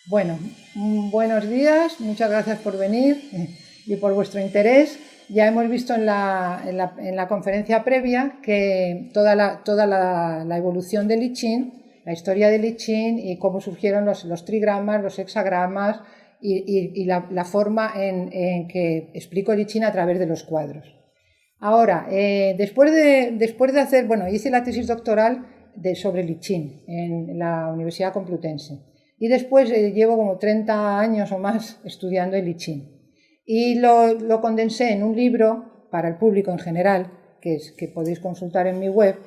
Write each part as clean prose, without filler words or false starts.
Bueno, buenos días, muchas gracias por venir y por vuestro interés. Ya hemos visto en la conferencia previa que toda la evolución del I Ching, la historia del I Ching y cómo surgieron los trigramas, los hexagramas y la forma en que explico el I Ching a través de los cuadros. Ahora, después de hacer, bueno, hice la tesis doctoral sobre el I Ching en la Universidad Complutense y después llevo como 30 años o más estudiando el I Ching y lo condensé en un libro para el público en general, que podéis consultar en mi web,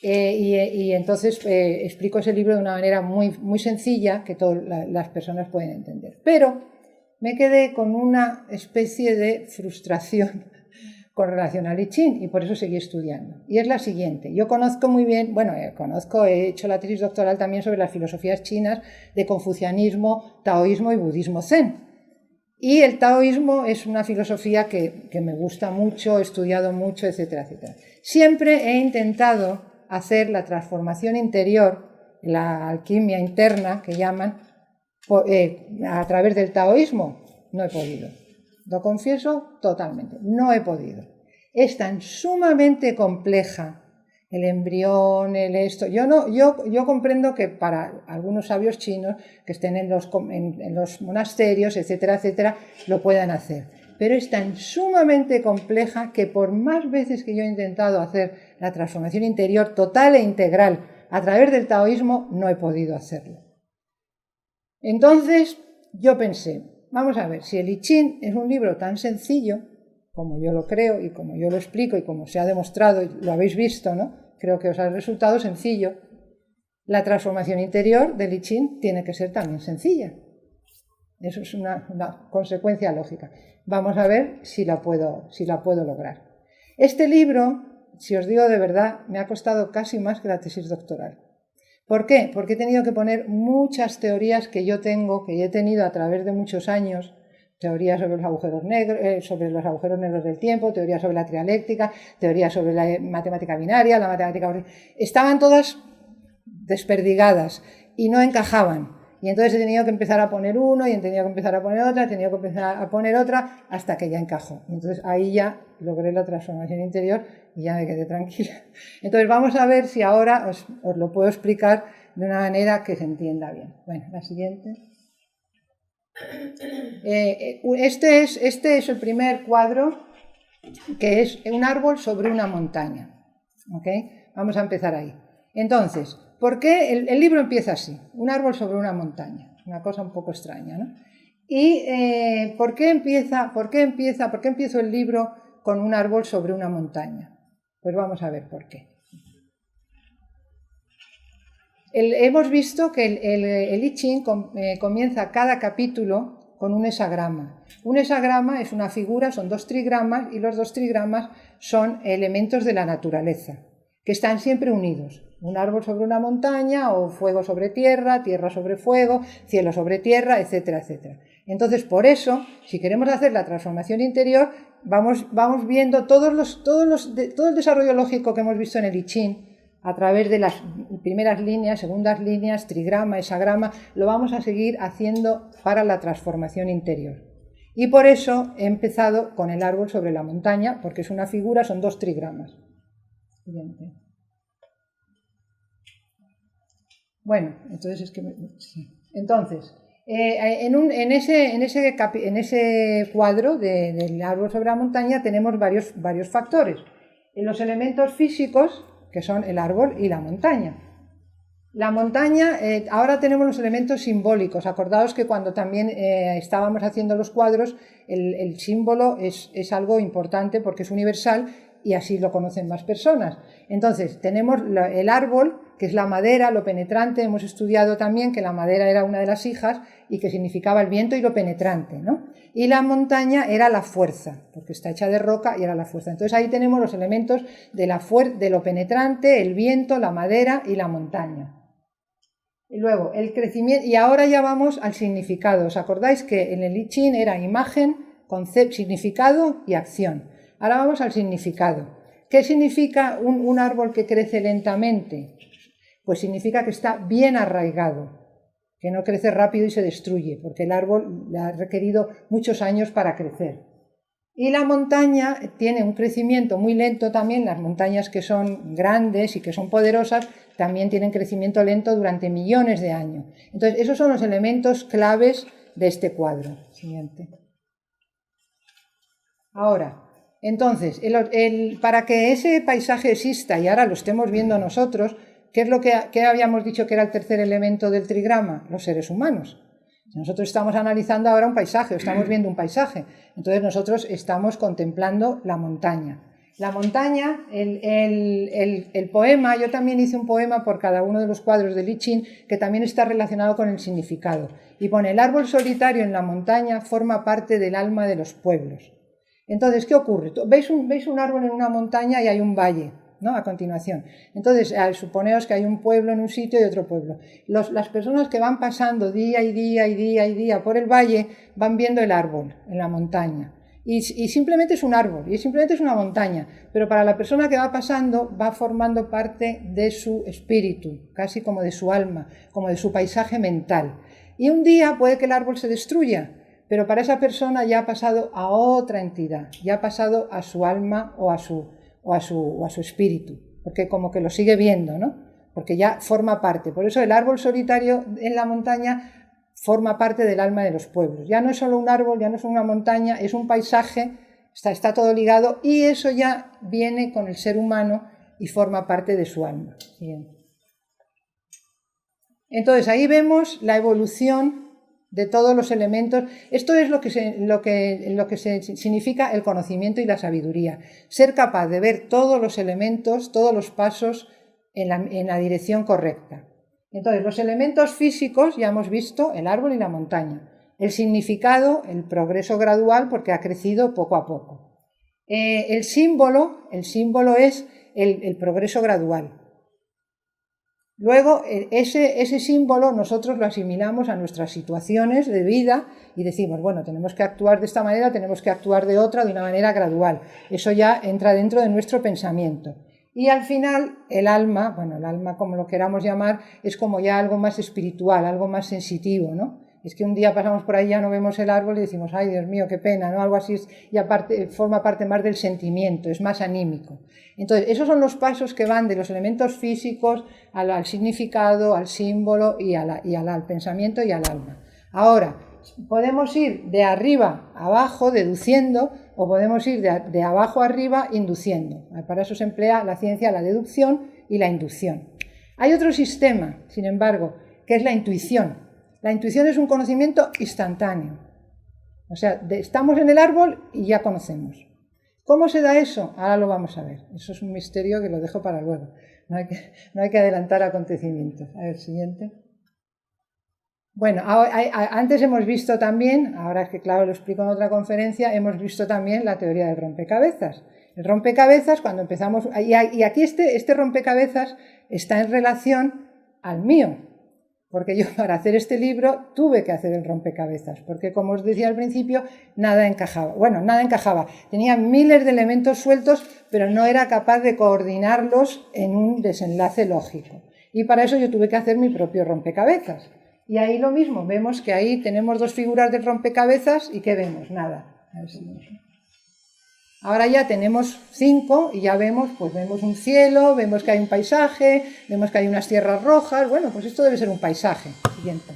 y entonces explico ese libro de una manera muy sencilla que todas las personas pueden entender. Pero me quedé con una especie de frustración con relación al I Ching y por eso seguí estudiando. Y es la siguiente. Yo conozco muy bien, bueno, he hecho la tesis doctoral también sobre las filosofías chinas de confucianismo, taoísmo y budismo zen. Y el taoísmo es una filosofía que me gusta mucho, he estudiado mucho, etcétera, etcétera. Siempre he intentado hacer la transformación interior, la alquimia interna que llaman, a través del taoísmo. No he podido. Lo confieso totalmente, no he podido. Es tan sumamente compleja el embrión, el esto. Yo comprendo que para algunos sabios chinos que estén en los monasterios, etcétera, etcétera, lo puedan hacer. Pero es tan sumamente compleja que por más veces que yo he intentado hacer la transformación interior total e integral a través del taoísmo, no he podido hacerlo. Entonces yo pensé, vamos a ver, si el I Ching es un libro tan sencillo, como yo lo creo y como yo lo explico y como se ha demostrado, y lo habéis visto, ¿no? Creo que os ha resultado sencillo. La transformación interior del I Ching tiene que ser también sencilla. Eso es una consecuencia lógica. Vamos a ver si la puedo lograr. Este libro, si os digo de verdad, me ha costado casi más que la tesis doctoral. ¿Por qué? Porque he tenido que poner muchas teorías que yo tengo, que he tenido a través de muchos años, teorías sobre los agujeros negros del tiempo, teorías sobre la trialéctica, teorías sobre la matemática binaria, la matemática... Estaban todas desperdigadas y no encajaban. Y entonces he tenido que empezar a poner uno, y he tenido que empezar a poner otra, he tenido que empezar a poner otra, hasta que ya encajó. Y entonces ahí ya logré la transformación interior y ya me quedé tranquila. Entonces vamos a ver si ahora os lo puedo explicar de una manera que se entienda bien. Bueno, la siguiente. Este es el primer cuadro, que es un árbol sobre una montaña. ¿Okay? Vamos a empezar ahí. Entonces, ¿por qué el libro empieza así? Un árbol sobre una montaña. Una cosa un poco extraña, ¿no? ¿Y por qué empiezo el libro con un árbol sobre una montaña? Pues vamos a ver por qué. Hemos visto que el I Ching comienza cada capítulo con un hexagrama. Un hexagrama es una figura, son dos trigramas, y los dos trigramas son elementos de la naturaleza, que están siempre unidos. Un árbol sobre una montaña, o fuego sobre tierra, tierra sobre fuego, cielo sobre tierra, etcétera, etcétera. Entonces, por eso, si queremos hacer la transformación interior, vamos viendo todo el desarrollo lógico que hemos visto en el I Ching, a través de las primeras líneas, segundas líneas, trigrama, hexagrama, lo vamos a seguir haciendo para la transformación interior. Y por eso he empezado con el árbol sobre la montaña, porque es una figura, son dos trigramas. Siguiente. Bueno, entonces es que... Sí. Entonces, en ese cuadro del árbol sobre la montaña tenemos varios factores. En los elementos físicos, que son el árbol y la montaña. La montaña, ahora tenemos los elementos simbólicos. Acordaos que cuando también estábamos haciendo los cuadros, el símbolo es algo importante porque es universal y así lo conocen más personas. Entonces, tenemos el árbol, que es la madera, lo penetrante. Hemos estudiado también que la madera era una de las hijas y que significaba el viento y lo penetrante, ¿no? Y la montaña era la fuerza, porque está hecha de roca y era la fuerza. Entonces ahí tenemos los elementos de lo penetrante, el viento, la madera y la montaña. Y luego el crecimiento, y ahora ya vamos al significado. ¿Os acordáis que en el I Ching era imagen, concepto, significado y acción? Ahora vamos al significado. ¿Qué significa un árbol que crece lentamente? Pues significa que está bien arraigado, que no crece rápido y se destruye, porque el árbol le ha requerido muchos años para crecer. Y la montaña tiene un crecimiento muy lento también, las montañas que son grandes y que son poderosas también tienen crecimiento lento durante millones de años. Entonces, esos son los elementos claves de este cuadro. Siguiente. Ahora, entonces, para que ese paisaje exista y ahora lo estemos viendo nosotros, ¿qué es lo que habíamos dicho que era el tercer elemento del trigrama? Los seres humanos. Nosotros estamos analizando ahora un paisaje, estamos viendo un paisaje, entonces nosotros estamos contemplando la montaña. La montaña, el poema, yo también hice un poema por cada uno de los cuadros de Li Qin que también está relacionado con el significado. Y pone, el árbol solitario en la montaña forma parte del alma de los pueblos. Entonces, ¿qué ocurre? ¿Veis un árbol en una montaña y hay un valle? ¿No? A continuación. Entonces, suponeos que hay un pueblo en un sitio y otro pueblo. Las personas que van pasando día y día y día y día por el valle van viendo el árbol en la montaña. Y simplemente es un árbol, y simplemente es una montaña. Pero para la persona que va pasando va formando parte de su espíritu, casi como de su alma, como de su paisaje mental. Y un día puede que el árbol se destruya, pero para esa persona ya ha pasado a otra entidad, ya ha pasado a su alma o a su espíritu, porque como que lo sigue viendo, ¿no? Porque ya forma parte. Por eso el árbol solitario en la montaña forma parte del alma de los pueblos. Ya no es solo un árbol, ya no es una montaña, es un paisaje, está todo ligado y eso ya viene con el ser humano y forma parte de su alma. Bien. Entonces ahí vemos la evolución de todos los elementos. Esto es lo que significa el conocimiento y la sabiduría. Ser capaz de ver todos los elementos, todos los pasos en la dirección correcta. Entonces, los elementos físicos ya hemos visto el árbol y la montaña. El significado, el progreso gradual, porque ha crecido poco a poco. El símbolo es el progreso gradual. Luego, ese símbolo nosotros lo asimilamos a nuestras situaciones de vida y decimos, bueno, tenemos que actuar de esta manera, tenemos que actuar de otra, de una manera gradual. Eso ya entra dentro de nuestro pensamiento. Y al final, el alma, bueno, el alma como lo queramos llamar, es como ya algo más espiritual, algo más sensitivo, ¿no? Es que un día pasamos por ahí, ya no vemos el árbol y decimos, ay, Dios mío, qué pena, ¿no? Algo así y aparte, forma parte más del sentimiento, es más anímico. Entonces, esos son los pasos que van de los elementos físicos al significado, al símbolo y al pensamiento y al alma. Ahora, podemos ir de arriba a abajo deduciendo o podemos ir de abajo a arriba induciendo. Para eso se emplea la ciencia, la deducción y la inducción. Hay otro sistema, sin embargo, que es la intuición. La intuición es un conocimiento instantáneo. O sea, estamos en el árbol y ya conocemos. ¿Cómo se da eso? Ahora lo vamos a ver. Eso es un misterio que lo dejo para luego. No hay que adelantar acontecimientos. A ver, siguiente. Bueno, antes hemos visto también, ahora es que claro lo explico en otra conferencia, hemos visto también la teoría del rompecabezas. El rompecabezas, cuando empezamos, y aquí este rompecabezas está en relación al mío, porque yo para hacer este libro tuve que hacer el rompecabezas, porque como os decía al principio, nada encajaba. Bueno, nada encajaba, tenía miles de elementos sueltos, pero no era capaz de coordinarlos en un desenlace lógico. Y para eso yo tuve que hacer mi propio rompecabezas. Y ahí lo mismo, vemos que ahí tenemos dos figuras del rompecabezas y ¿qué vemos? Nada. Ahora ya tenemos 5 y ya vemos un cielo, vemos que hay un paisaje, vemos que hay unas tierras rojas. Bueno, pues esto debe ser un paisaje. Siguiente.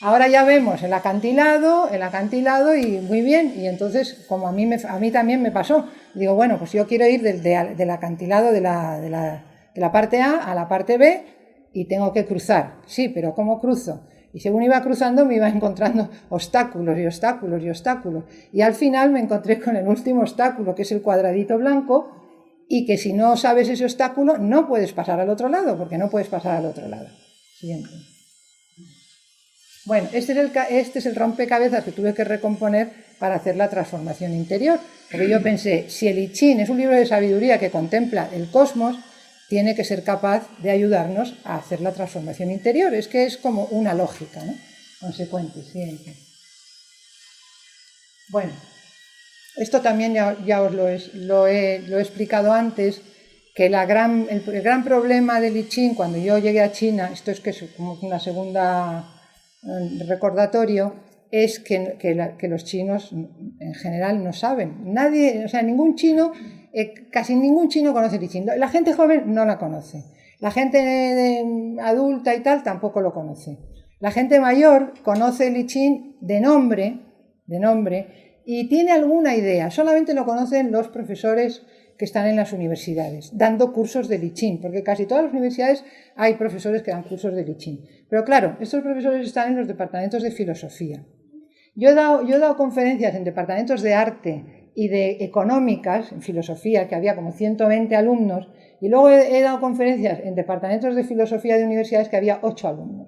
Ahora ya vemos el acantilado y muy bien. Y entonces, como a mí también me pasó, digo, bueno, pues yo quiero ir del acantilado de la parte A la parte B, y tengo que cruzar. Sí, pero ¿cómo cruzo? Y según iba cruzando me iba encontrando obstáculos y obstáculos y obstáculos. Y al final me encontré con el último obstáculo, que es el cuadradito blanco, y que si no sabes ese obstáculo no puedes pasar al otro lado, porque no puedes pasar al otro lado. Siguiente. Bueno, este es el rompecabezas que tuve que recomponer para hacer la transformación interior. Porque yo pensé, si el I Ching es un libro de sabiduría que contempla el cosmos, tiene que ser capaz de ayudarnos a hacer la transformación interior. Es que es como una lógica, ¿no? Consecuente, siguiente. Bueno, esto también ya os lo he explicado antes, que el gran problema del I Ching cuando yo llegué a China, esto es que es como una segunda recordatorio, es que los chinos en general no saben. Nadie, o sea, ningún chino, casi ningún chino conoce el I Ching. La gente joven no la conoce. La gente adulta y tal tampoco lo conoce. La gente mayor conoce el I Ching de nombre, y tiene alguna idea. Solamente lo conocen los profesores que están en las universidades, dando cursos de I Ching, porque casi todas las universidades hay profesores que dan cursos de I Ching. Pero claro, estos profesores están en los departamentos de filosofía. Yo he dado conferencias en departamentos de arte y de económicas, en filosofía, que había como 120 alumnos, y luego he dado conferencias en departamentos de filosofía de universidades que había 8 alumnos.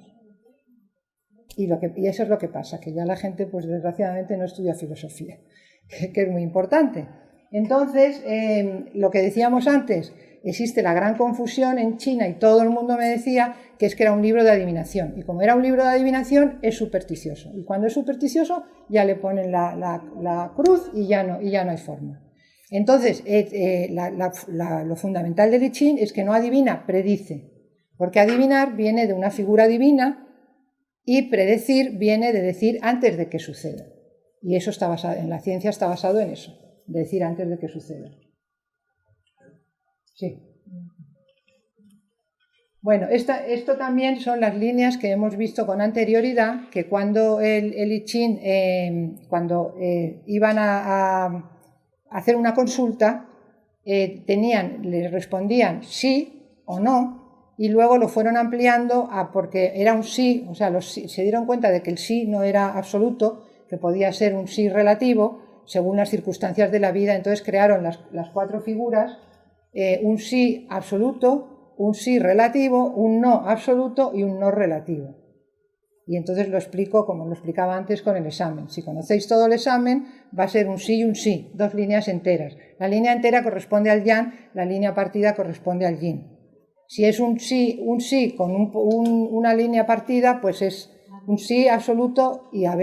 Y eso es lo que pasa, que ya la gente, pues desgraciadamente, no estudia filosofía, que es muy importante. Entonces, lo que decíamos antes, existe la gran confusión en China y todo el mundo me decía que es que era un libro de adivinación. Y como era un libro de adivinación, es supersticioso. Y cuando es supersticioso, ya le ponen la cruz y ya no hay forma. Entonces, lo fundamental del I Ching es que no adivina, predice. Porque adivinar viene de una figura divina y predecir viene de decir antes de que suceda. Y eso está basado, en la ciencia está basado en eso, de decir antes de que suceda. Sí. Bueno, esto también son las líneas que hemos visto con anterioridad, que cuando el I Ching, iban a hacer una consulta, les respondían sí o no, y luego lo fueron ampliando porque era un sí, o sea, se dieron cuenta de que el sí no era absoluto, que podía ser un sí relativo, según las circunstancias de la vida. Entonces crearon las 4 figuras, un sí absoluto, un sí relativo, un no absoluto y un no relativo. Y entonces lo explico como lo explicaba antes con el examen. Si conocéis todo el examen, va a ser un sí y un sí, 2 líneas enteras. La línea entera corresponde al yang, la línea partida corresponde al yin. Si es un sí con una línea partida, pues es un sí absoluto y a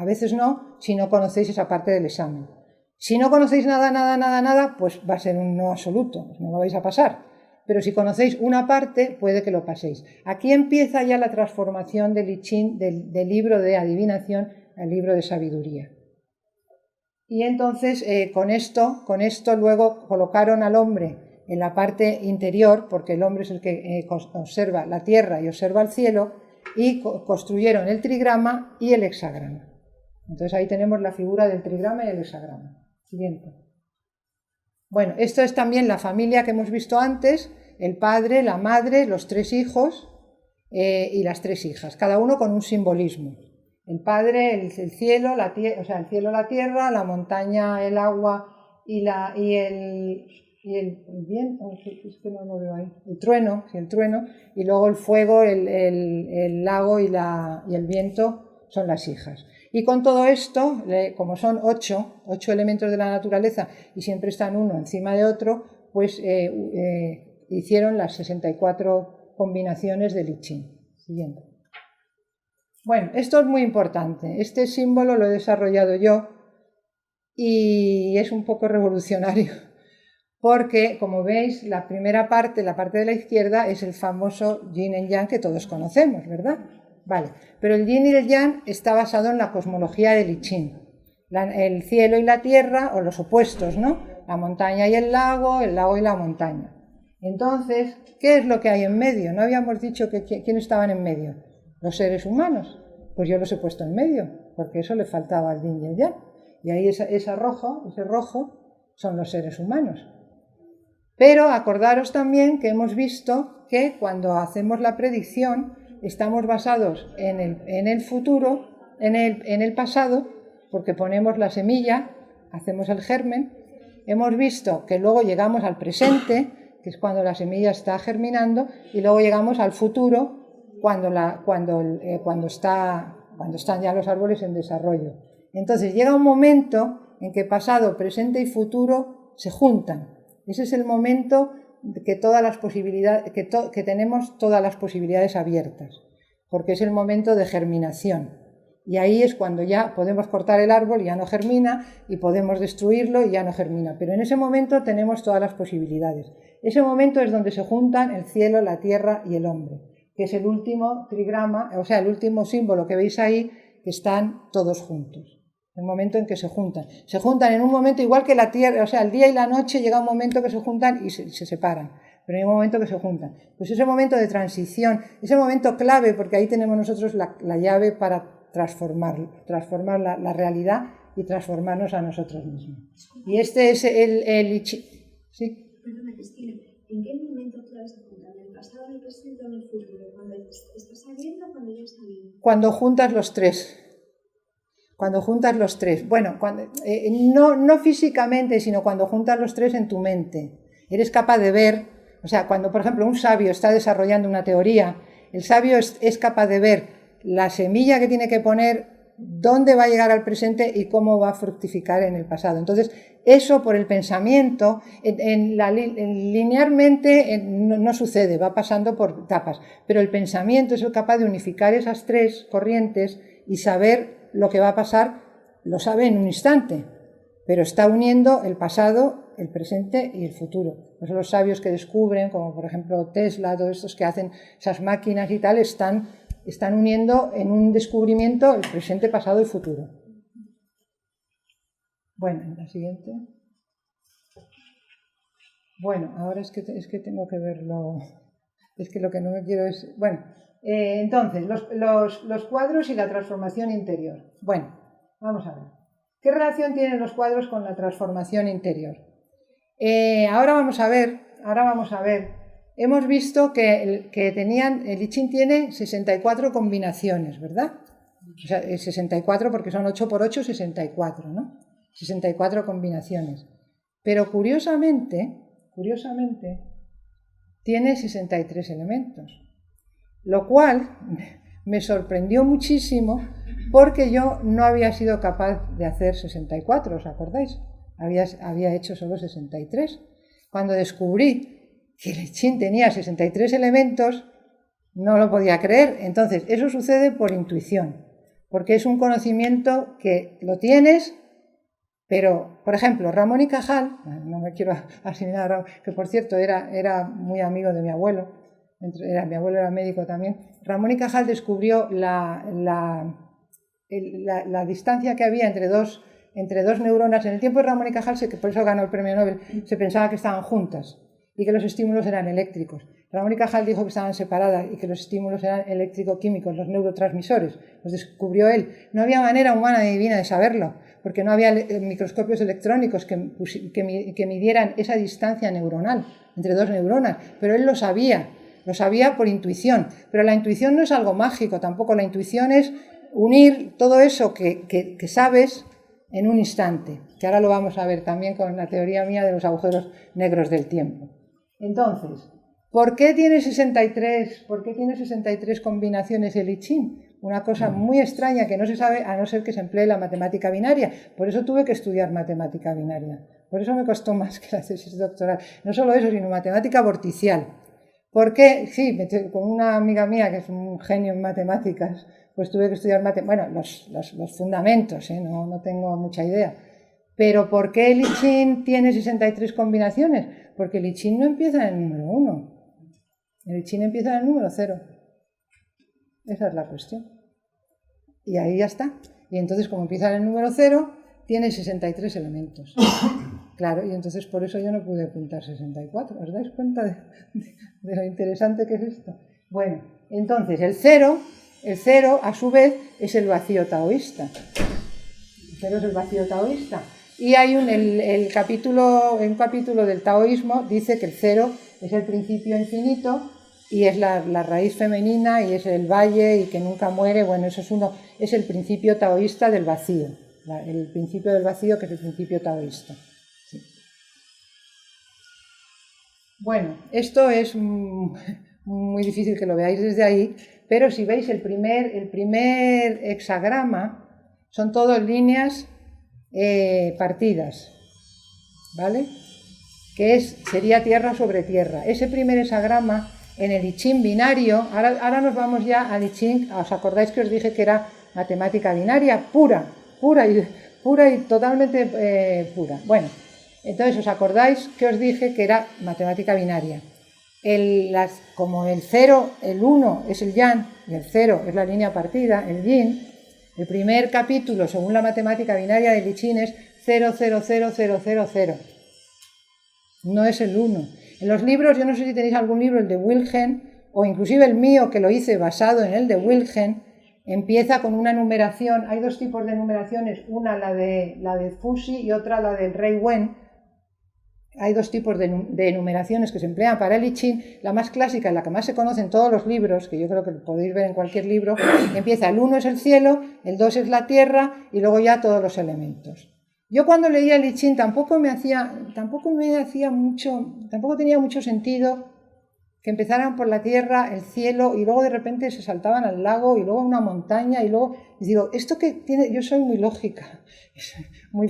veces no, si no conocéis esa parte del examen. Si no conocéis nada, pues va a ser un no absoluto, pues no lo vais a pasar. Pero si conocéis una parte, puede que lo paséis. Aquí empieza ya la transformación del I Ching, del libro de adivinación al libro de sabiduría. Y entonces con esto luego colocaron al hombre en la parte interior, porque el hombre es el que observa la tierra y observa el cielo, y construyeron el trigrama y el hexagrama. Entonces ahí tenemos la figura del trigrama y el hexagrama. Siguiente. Bueno, esto es también la familia que hemos visto antes, el padre, la madre, los 3 hijos y las 3 hijas, cada uno con un simbolismo. El padre, el cielo, la tierra, o sea, el cielo, la tierra, la montaña, el agua y el viento, es que no lo veo ahí, el trueno, y luego el fuego, el lago y el viento son las hijas. Y con todo esto, como son 8 elementos de la naturaleza y siempre están uno encima de otro, pues hicieron las 64 combinaciones del I Ching. Siguiente. Bueno, esto es muy importante. Este símbolo lo he desarrollado yo y es un poco revolucionario porque, como veis, la primera parte, la parte de la izquierda, es el famoso yin y yang que todos conocemos, ¿verdad? Vale, pero el yin y el yang está basado en la cosmología del I Ching. El cielo y la tierra, o los opuestos, ¿no? La montaña y el lago y la montaña. Entonces, ¿qué es lo que hay en medio? ¿No habíamos dicho quién estaban en medio? Los seres humanos. Pues yo los he puesto en medio, porque eso le faltaba al yin y al yang. Y ahí ese rojo son los seres humanos. Pero acordaros también que hemos visto que cuando hacemos la predicción estamos basados en el futuro, en el pasado, porque ponemos la semilla, hacemos el germen. Hemos visto que luego llegamos al presente, que es cuando la semilla está germinando, y luego llegamos al futuro, cuando están ya los árboles en desarrollo. Entonces llega un momento en que pasado, presente y futuro se juntan. Ese es el momento que tenemos todas las posibilidades abiertas, porque es el momento de germinación. Y ahí es cuando ya podemos cortar el árbol y ya no germina, y podemos destruirlo y ya no germina. Pero en ese momento tenemos todas las posibilidades. Ese momento es donde se juntan el cielo, la tierra y el hombre, que es el último trigrama, o sea, el último símbolo que veis ahí, que están todos juntos. El momento en que se juntan. Se juntan en un momento igual que la tierra, o sea, el día y la noche llega un momento que se juntan y se separan, pero hay un momento que se juntan. Pues ese momento de transición, ese momento clave, porque ahí tenemos nosotros la llave para transformar la realidad y transformarnos a nosotros mismos. Y este es el ¿sí? Perdona, Cristina, ¿en qué momento clave se juntan? ¿En el pasado, en el presente o en el futuro? ¿Cuando está saliendo o cuando ya está saliendo? Cuando juntas los tres. Cuando juntas los tres. Bueno, no físicamente, sino cuando juntas los tres en tu mente. Eres capaz de ver, o sea, cuando, por ejemplo, un sabio está desarrollando una teoría, el sabio es capaz de ver la semilla que tiene que poner, dónde va a llegar al presente y cómo va a fructificar en el pasado. Entonces, eso por el pensamiento, linealmente no sucede, va pasando por etapas, pero el pensamiento es el capaz de unificar esas tres corrientes y saber lo que va a pasar, lo sabe en un instante, pero está uniendo el pasado, el presente y el futuro. Pues los sabios que descubren, como por ejemplo Tesla, todos estos que hacen esas máquinas y tal, están uniendo en un descubrimiento el presente, pasado y futuro. Bueno, en la siguiente. Bueno, ahora es que tengo que verlo. Es que lo que no me quiero es... Bueno, entonces, los cuadros y la transformación interior. Bueno, vamos a ver. ¿Qué relación tienen los cuadros con la transformación interior? Ahora vamos a ver. Hemos visto que el I Ching tiene 64 combinaciones, ¿verdad? O sea, 64 porque son 8 por 8, 64, ¿no? 64 combinaciones. Pero curiosamente, tiene 63 elementos. Lo cual me sorprendió muchísimo porque yo no había sido capaz de hacer 64, ¿os acordáis? Había hecho solo 63. Cuando descubrí que el I Ching tenía 63 elementos, no lo podía creer. Entonces, eso sucede por intuición, porque es un conocimiento que lo tienes, pero, por ejemplo, Ramón y Cajal, no me quiero asimilar, que por cierto era muy amigo de mi abuelo, mi abuelo era médico también. Ramón y Cajal descubrió la distancia que había entre dos neuronas. En el tiempo de Ramón y Cajal, que por eso ganó el premio Nobel, se pensaba que estaban juntas y que los estímulos eran eléctricos. Ramón y Cajal dijo que estaban separadas y que los estímulos eran eléctrico-químicos, los neurotransmisores. Los descubrió él. No había manera humana ni divina de saberlo, porque no había microscopios electrónicos que midieran esa distancia neuronal entre dos neuronas, pero él lo sabía por intuición. Pero la intuición no es algo mágico tampoco, la intuición es unir todo eso que sabes en un instante, que ahora lo vamos a ver también con la teoría mía de los agujeros negros del tiempo. Entonces, ¿por qué tiene 63 combinaciones el I Ching? Una cosa muy extraña que no se sabe a no ser que se emplee la matemática binaria. Por eso tuve que estudiar matemática binaria. Por eso me costó más que la tesis doctoral. No solo eso, sino matemática vorticial. ¿Por qué? Sí, con una amiga mía que es un genio en matemáticas, pues tuve que estudiar los fundamentos, no tengo mucha idea. Pero ¿por qué el I Ching tiene 63 combinaciones? Porque el I Ching no empieza en el número 1. El I Ching empieza en el número 0. Esa es la cuestión. Y ahí ya está. Y entonces, como empieza en el número 0, tiene 63 elementos. Claro, y entonces por eso yo no pude apuntar 64. ¿Os dais cuenta de lo interesante que es esto? Bueno, entonces el cero a su vez es el vacío taoísta. El cero es el vacío taoísta. Y hay un capítulo del taoísmo dice que el cero es el principio infinito y es la raíz femenina y es el valle y que nunca muere. Bueno, eso es el principio taoísta del vacío. El principio del vacío, que es el principio taoísta. Sí. Bueno, esto es muy difícil que lo veáis desde ahí, pero si veis el primer hexagrama son todas líneas partidas, ¿vale? Que sería tierra sobre tierra. Ese primer hexagrama en el I Ching binario, ahora nos vamos ya al I Ching. ¿Os acordáis que os dije que era matemática binaria pura y totalmente pura? Bueno, Entonces, ¿os acordáis que os dije que era matemática binaria? Como el 0, el 1 es el yang y el 0 es la línea partida, el yin, el primer capítulo, según la matemática binaria de Li-Chin, es 0, 0, 0, 0, 0, 0. No es el 1. En los libros, yo no sé si tenéis algún libro, el de Wilhelm, o inclusive el mío, que lo hice basado en el de Wilhelm, empieza con una numeración. Hay dos tipos de numeraciones, una la de Fuxi y otra la del Rei Wen. Hay dos tipos de numeraciones que se emplean para el I-Ching. La más clásica, la que más se conoce en todos los libros, que yo creo que lo podéis ver en cualquier libro, empieza el 1 es el cielo, el 2 es la tierra y luego ya todos los elementos. Yo cuando leía el I-Ching tampoco tenía mucho sentido que empezaran por la tierra, el cielo, y luego de repente se saltaban al lago, y luego a una montaña, y luego... Y digo, ¿esto qué tiene? Yo soy muy lógica, me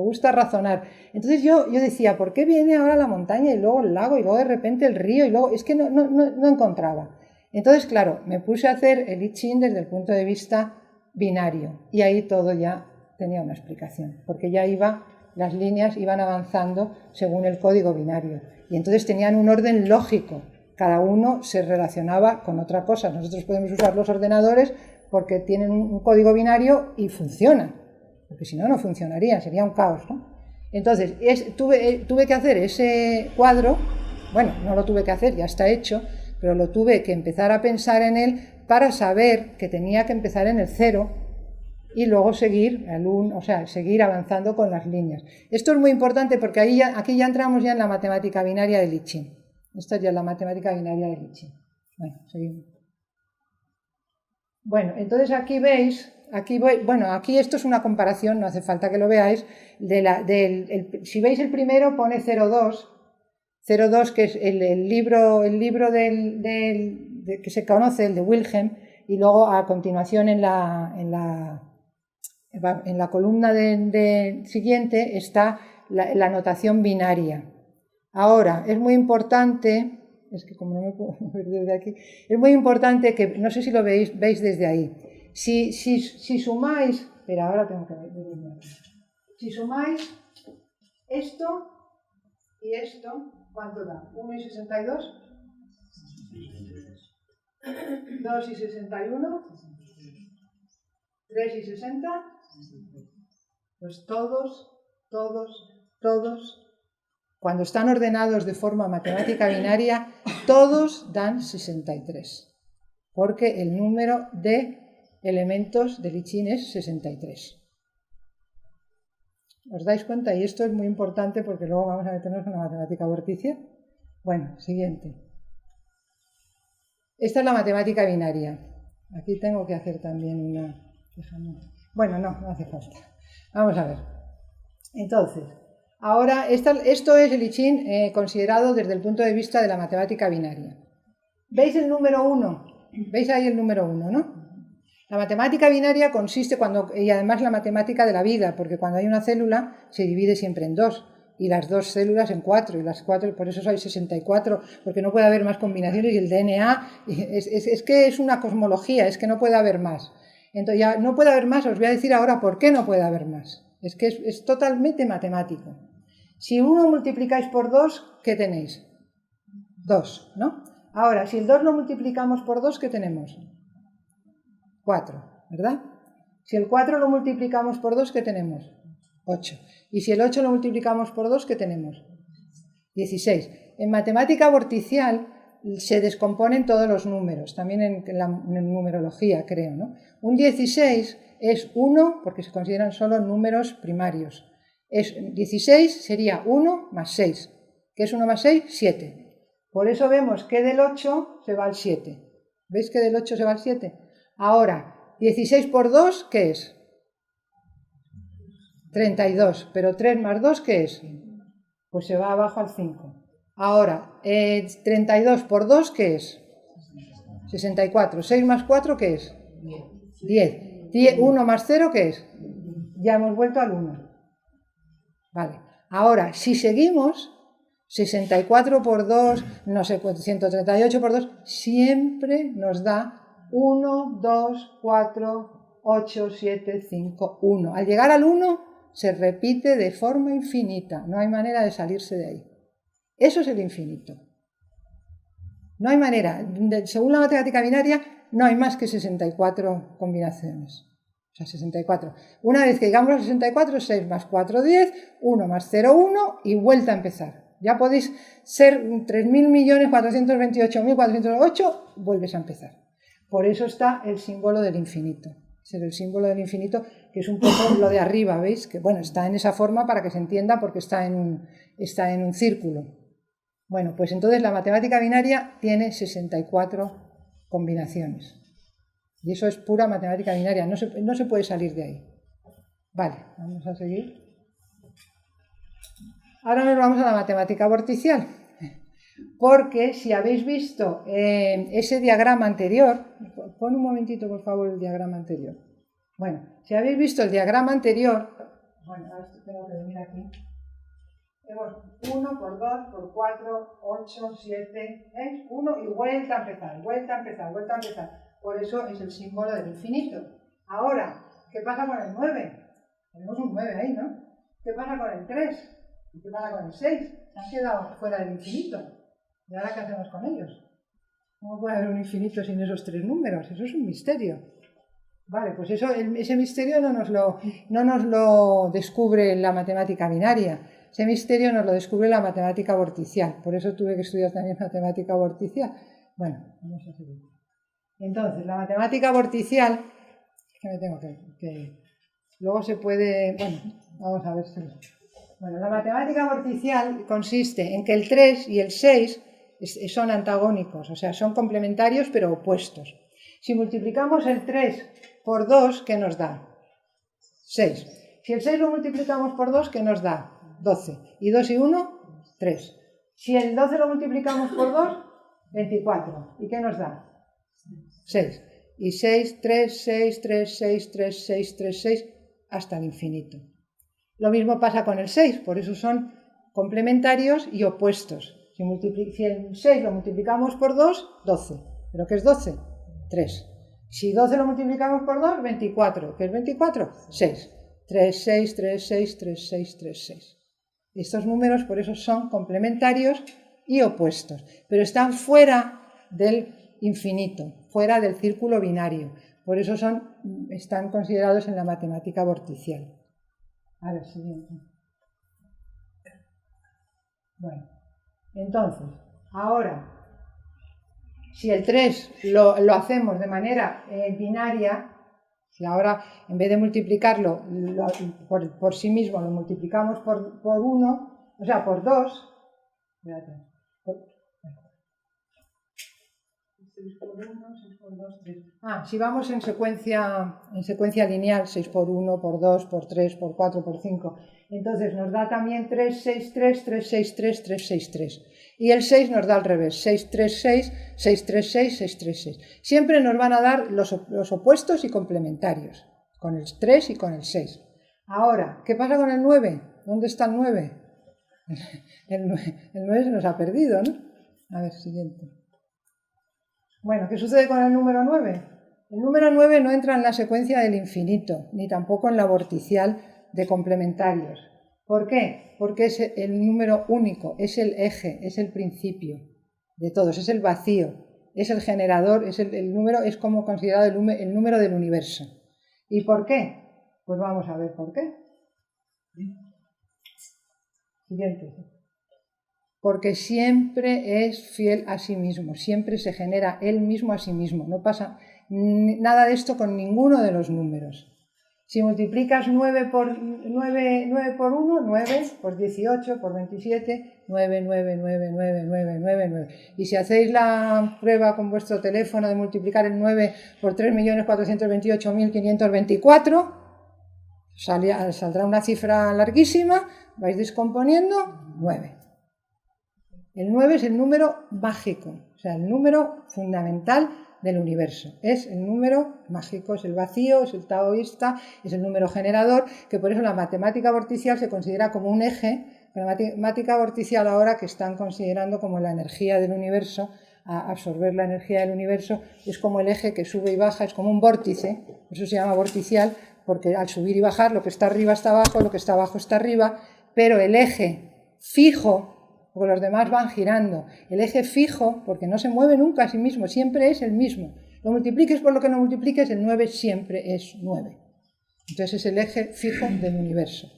gusta razonar. Entonces yo decía, ¿por qué viene ahora la montaña, y luego el lago, y luego de repente el río, y luego... Es que no encontraba. Entonces, claro, me puse a hacer el I-Ching desde el punto de vista binario, y ahí todo ya tenía una explicación, porque ya las líneas iban avanzando según el código binario. Y entonces tenían un orden lógico, cada uno se relacionaba con otra cosa. Nosotros podemos usar los ordenadores porque tienen un código binario y funcionan, porque si no, no funcionaría, sería un caos, ¿no? Entonces, tuve que hacer ese cuadro, bueno, no lo tuve que hacer, ya está hecho, pero lo tuve que empezar a pensar en él para saber que tenía que empezar en el 0 y luego seguir seguir avanzando con las líneas. Esto es muy importante porque aquí ya entramos ya en la matemática binaria de Li-Ching. Esto es ya la matemática binaria de Li-Ching. Bueno, seguimos. Bueno, entonces aquí veis, aquí esto es una comparación, no hace falta que lo veáis, si veis el primero pone 0,2, que es el libro que se conoce, el de Wilhelm, y luego a continuación en la columna siguiente está la notación binaria. Ahora, es muy importante, es que como no me puedo ver desde aquí, es muy importante que, no sé si lo veis desde ahí, si sumáis, espera, ahora tengo que ver, si sumáis esto y esto, ¿cuánto da? 1 y 62, 2 y 61, 3 y 60, pues todos, cuando están ordenados de forma matemática binaria, todos dan 63, porque el número de elementos de Li-Ching es 63. ¿Os dais cuenta? Y esto es muy importante porque luego vamos a meternos en la matemática vorticia. Bueno, siguiente. Esta es la matemática binaria. Aquí tengo que hacer también una... Bueno, no hace falta. Vamos a ver. Entonces, ahora esto es el I-Ching considerado desde el punto de vista de la matemática binaria. ¿Veis el número 1? ¿Veis ahí el número 1, no? La matemática binaria consiste y además la matemática de la vida, porque cuando hay una célula se divide siempre en 2 y las 2 células en 4 y las 4, por eso hay 64, porque no puede haber más combinaciones y el DNA es que es una cosmología, es que no puede haber más. Entonces ya no puede haber más, os voy a decir ahora por qué no puede haber más. Es que es totalmente matemático. Si 1 multiplicáis por 2, ¿qué tenéis? 2, ¿no? Ahora, si el 2 lo multiplicamos por 2, ¿qué tenemos? 4, ¿verdad? Si el 4 lo multiplicamos por 2, ¿qué tenemos? 8. Y si el 8 lo multiplicamos por 2, ¿qué tenemos? 16. En matemática vorticial se descomponen todos los números, también en numerología, creo, ¿no? Un 16 es 1, porque se consideran solo números primarios. 16 sería 1 más 6. ¿Qué es 1 más 6? 7. Por eso vemos que del 8 se va al 7. ¿Veis que del 8 se va al 7? Ahora, 16 por 2, ¿qué es? 32. Pero 3 más 2, ¿qué es? Pues se va abajo al 5. Ahora, 32 por 2, ¿qué es? 64. 6 más 4, ¿qué es? 10. 1 más 0, ¿qué es? Ya hemos vuelto al 1. Vale. Ahora, si seguimos, 64 por 2, no sé, 138 por 2, siempre nos da 1, 2, 4, 8, 7, 5, 1. Al llegar al 1, se repite de forma infinita, no hay manera de salirse de ahí. Eso es el infinito. No hay manera, según la matemática binaria, no hay más que 64 combinaciones. O sea, 64. Una vez que llegamos a 64, 6 más 4, 10, 1 más 0, 1 y vuelta a empezar. Ya podéis ser 3.428.408, vuelves a empezar. Por eso está el símbolo del infinito. Ese es el símbolo del infinito, que es un poco lo de arriba, ¿veis? Que bueno, está en esa forma para que se entienda porque está en un círculo. Bueno, pues entonces la matemática binaria tiene 64 combinaciones. Y eso es pura matemática binaria, no se puede salir de ahí. Vale, vamos a seguir. Ahora nos vamos a la matemática vorticial. Porque si habéis visto ese diagrama anterior, pon un momentito por favor el diagrama anterior. Bueno, si habéis visto el diagrama anterior, bueno, ahora tengo que venir aquí. Tenemos 1 por 2 por 4, 8, 7, 1 y vuelta a empezar, vuelta a empezar, vuelta a empezar. Por eso es el símbolo del infinito. Ahora, ¿qué pasa con el 9? Tenemos un 9 ahí, ¿no? ¿Qué pasa con el 3? ¿Y qué pasa con el 6? Se han quedado fuera del infinito. ¿Y ahora qué hacemos con ellos? ¿Cómo puede haber un infinito sin esos 3 números? Eso es un misterio. Vale, pues ese misterio no nos lo descubre la matemática binaria. Ese misterio nos lo descubre la matemática vorticial. Por eso tuve que estudiar también matemática vorticial. Bueno, vamos a seguir. Entonces, la matemática vorticial, es que me tengo que luego se puede, bueno, vamos a ver si... Bueno, la matemática vorticial consiste en que el 3 y el 6 son antagónicos, o sea, son complementarios pero opuestos. Si multiplicamos el 3 por 2, ¿qué nos da? 6. Si el 6 lo multiplicamos por 2, ¿qué nos da? 12. ¿Y 2 y 1? 3. Si el 12 lo multiplicamos por 2, 24. ¿Y qué nos da? 6. Y 6, 3, 6, 3, 6, 3, 6, 3, 6, hasta el infinito. Lo mismo pasa con el 6, por eso son complementarios y opuestos. Si el 6 lo multiplicamos por 2, 12. ¿Pero qué es 12? 3. Si 12 lo multiplicamos por 2, 24. ¿Qué es 24? 6. 3, 6, 3, 6, 3, 6, 3, 6. Estos números por eso son complementarios y opuestos, pero están fuera del infinito, fuera del círculo binario. Por eso están considerados en la matemática vorticial. A ver, siguiente. Bueno, entonces, ahora, si el 3 lo hacemos de manera binaria, si ahora en vez de multiplicarlo por sí mismo lo multiplicamos por 1, o sea, por 2, espérate, 6 por 1, 6 por 2, 3. Si vamos en secuencia lineal, 6 por 1, por 2, por 3, por 4, por 5, entonces nos da también 3, 6, 3, 3, 6, 3, 3, 6, 3. Y el 6 nos da al revés, 6, 3, 6, 6, 3, 6, 6, 3, 6. Siempre nos van a dar los opuestos y complementarios, con el 3 y con el 6. Ahora, ¿qué pasa con el 9? ¿Dónde está el 9? El 9 se nos ha perdido, ¿no? A ver, siguiente. Bueno, ¿qué sucede con el número 9? El número 9 no entra en la secuencia del infinito, ni tampoco en la vorticial de complementarios. ¿Por qué? Porque es el número único, es el eje, es el principio de todos, es el vacío, es el generador, el número es como considerado el número del universo. ¿Y por qué? Pues vamos a ver por qué. Siguiente. Porque siempre es fiel a sí mismo, siempre se genera él mismo a sí mismo. No pasa nada de esto con ninguno de los números. Si multiplicas 9 por 1, 9 por 18, por 27, 9, 9, 9, 9, 9, 9, 9. Y si hacéis la prueba con vuestro teléfono de multiplicar el 9 por 3.428.524, saldrá una cifra larguísima, vais descomponiendo 9. El 9 es el número mágico, o sea, el número fundamental del universo. Es el número mágico, es el vacío, es el taoísta, es el número generador, que por eso la matemática vorticial se considera como un eje. La matemática vorticial ahora que están considerando como la energía del universo, a absorber la energía del universo, es como el eje que sube y baja, es como un vórtice, por eso se llama vorticial, porque al subir y bajar lo que está arriba está abajo, lo que está abajo está arriba, pero el eje fijo, porque los demás van girando, el eje fijo, porque no se mueve nunca a sí mismo, siempre es el mismo. Lo multipliques por lo que no multipliques, el 9 siempre es 9. Entonces es el eje fijo del universo.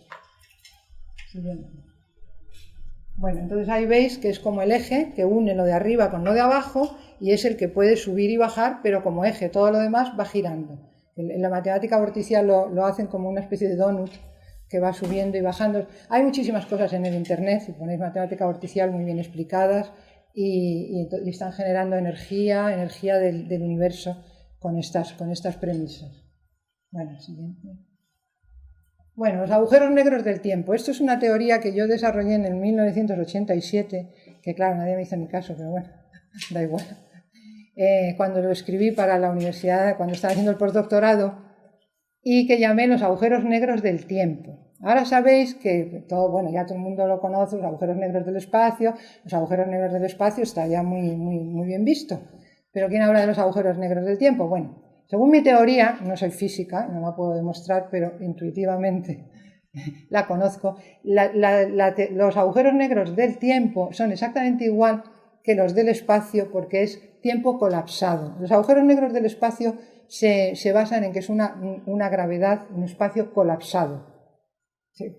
Bueno, entonces ahí veis que es como el eje que une lo de arriba con lo de abajo y es el que puede subir y bajar, pero como eje todo lo demás va girando. En la matemática vorticial lo hacen como una especie de donut que va subiendo y bajando. Hay muchísimas cosas en el internet, si ponéis matemática vorticial muy bien explicadas y están generando energía del universo con estas premisas. Bueno, siguiente. Bueno, los agujeros negros del tiempo. Esto es una teoría que yo desarrollé en el 1987, que claro, nadie me hizo ni caso, pero bueno, da igual. Cuando lo escribí para la universidad, cuando estaba haciendo el postdoctorado, y que llamé los agujeros negros del tiempo. Ahora sabéis que ya todo el mundo lo conoce, los agujeros negros del espacio. Los agujeros negros del espacio está ya muy bien visto. Pero ¿quién habla de los agujeros negros del tiempo? Bueno, según mi teoría, no soy física, no la puedo demostrar, pero intuitivamente la conozco, los agujeros negros del tiempo son exactamente igual que los del espacio porque es tiempo colapsado. Los agujeros negros del espacio se basan en que es una gravedad, un espacio colapsado.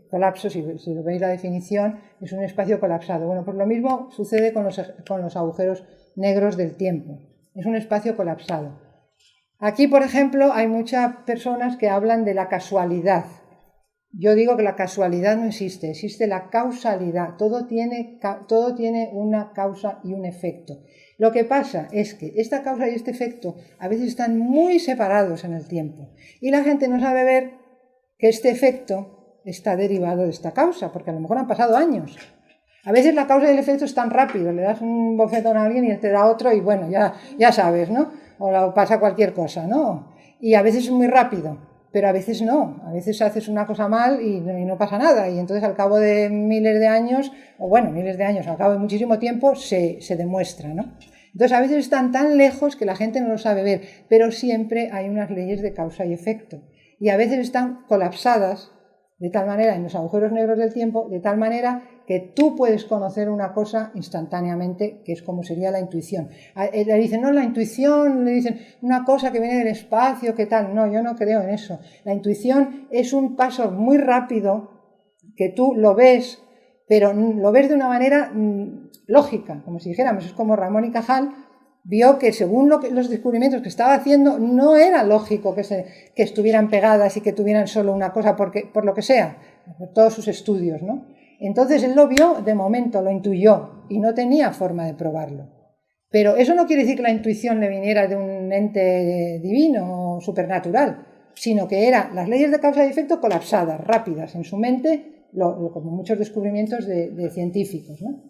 Colapso, si veis la definición, es un espacio colapsado. Bueno, pues lo mismo sucede con los agujeros negros del tiempo. Es un espacio colapsado. Aquí, por ejemplo, hay muchas personas que hablan de la casualidad. Yo digo que la casualidad no existe, existe la causalidad. Todo tiene una causa y un efecto. Lo que pasa es que esta causa y este efecto a veces están muy separados en el tiempo. Y la gente no sabe ver que este efecto está derivado de esta causa, porque a lo mejor han pasado años. A veces la causa y el efecto es tan rápido, le das un bofetón a alguien y él te da otro y bueno, ya sabes, ¿no? O pasa cualquier cosa, ¿no? Y a veces es muy rápido, pero a veces no. A veces haces una cosa mal y no pasa nada. Y entonces al cabo de miles de años, al cabo de muchísimo tiempo, se demuestra, ¿no? Entonces a veces están tan lejos que la gente no lo sabe ver, pero siempre hay unas leyes de causa y efecto. Y a veces están colapsadas de tal manera en los agujeros negros del tiempo, de tal manera que tú puedes conocer una cosa instantáneamente, que es como sería la intuición. Le dicen, no, la intuición, le dicen una cosa que viene del espacio, ¿qué tal? No, yo no creo en eso. La intuición es un paso muy rápido que tú lo ves, pero lo ves de una manera lógica, como si dijéramos, es como Ramón y Cajal vio que según los descubrimientos que estaba haciendo no era lógico que estuvieran pegadas y que tuvieran solo una cosa por lo que sea, por todos sus estudios, ¿no? Entonces él lo vio de momento, lo intuyó y no tenía forma de probarlo. Pero eso no quiere decir que la intuición le viniera de un ente divino o supernatural, sino que eran las leyes de causa y efecto colapsadas, rápidas en su mente, como muchos descubrimientos de científicos, ¿no?